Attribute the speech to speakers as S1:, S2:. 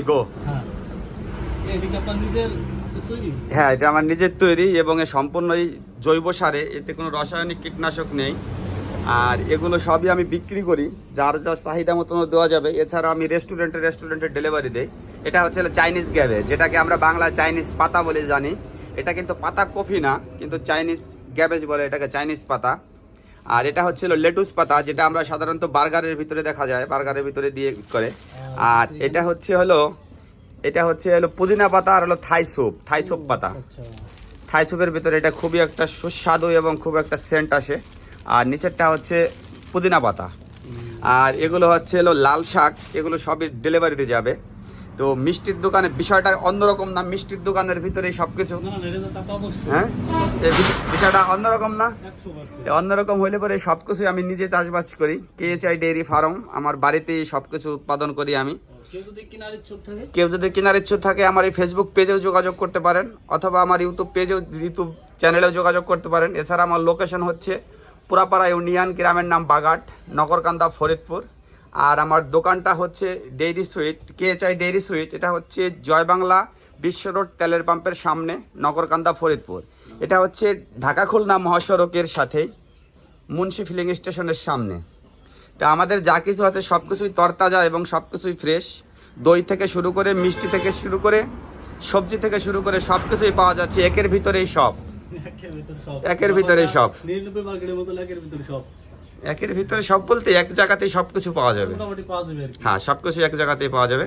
S1: গো হ্যাঁ, এটা আমার নিজের তৈরি এবং এ সম্পূর্ণই জৈব সারে, এতে কোনো রাসায়নিক কীটনাশক নেই। আর এগুলো সবই আমি বিক্রি করি, যার যা চাহিদা মতন দেওয়া যাবে। এছাড়া আমি রেস্টুরেন্টে ডেলিভারি দেই। এটা হচ্ছে চাইনিজ গ্যাবেজ, যেটাকে আমরা বাংলায় চাইনিজ পাতা বলে জানি। এটা কিন্তু পাতা কফি না, কিন্তু চাইনিজ গ্যাবেজ বলে এটাকে, চাইনিজ পাতা। আর এটা হচ্ছে লেটুস পাতা, যেটা আমরা সাধারণত বার্গারের ভিতরে দেখা যায়, বার্গারের ভিতরে দিয়ে করে। আর এটা হচ্ছে হলো পুদিনা পাতা, আর হলো থাই সুপ পাতা। থাই সুপের ভিতরে এটা খুবই একটা সুস্বাদু এবং খুব একটা সেন্ট আসে। আর নিচেরটা হচ্ছে পুদিনা পাতা। আর এগুলো হচ্ছে লাল শাক, এগুলো সবই ডেলিভারিতে যাবে। তো মিষ্টির দোকানে বিষয়টা অন্যরকম না, মিষ্টির দোকানের ভিতরে সবকিছু, হ্যাঁ বিষয়টা অন্যরকম না, অন্যরকম হইলে পরে সবকিছু আমি নিজে চাষবাস করি। KHI ডেইরি ফার্ম, আমার বাড়িতেই সবকিছু উৎপাদন করি আমি। কেউ যদি কেনার ইচ্ছুক থাকে আমার এই ফেসবুক পেজেও যোগাযোগ করতে পারেন, অথবা আমার ইউটিউব চ্যানেলেও যোগাযোগ করতে পারেন। এছাড়া আমার লোকেশন হচ্ছে পুরাপাড়া ইউনিয়ন, গ্রামের নাম বাগাট, নগরকান্দা, ফরিদপুর। আর আমার দোকানটা হচ্ছে dairy sweet, KHI dairy sweet. এটা হচ্ছে জয় বাংলা বিশ্ব রোড তেলের পাম্পের সামনে, নগরকান্দা, ফরিদপুর। এটা হচ্ছে ঢাকা খুলনা মহাসড়কের সাথেই, মুন্সি ফিলিং স্টেশনের সামনে। তা আমাদের যা কিছু আছে সব কিছুই তরতাজা এবং সব কিছুই ফ্রেশ। দই থেকে শুরু করে, মিষ্টি থেকে শুরু করে, সবজি থেকে শুরু করে সব কিছুই পাওয়া যাচ্ছে একের ভিতরেই সব। একের ভিতরেই সব, একের ভিতরে সব বলতে এক জায়গাতেই সবকিছু পাওয়া যাবে। হ্যাঁ, সবকিছু এক জায়গাতেই পাওয়া যাবে।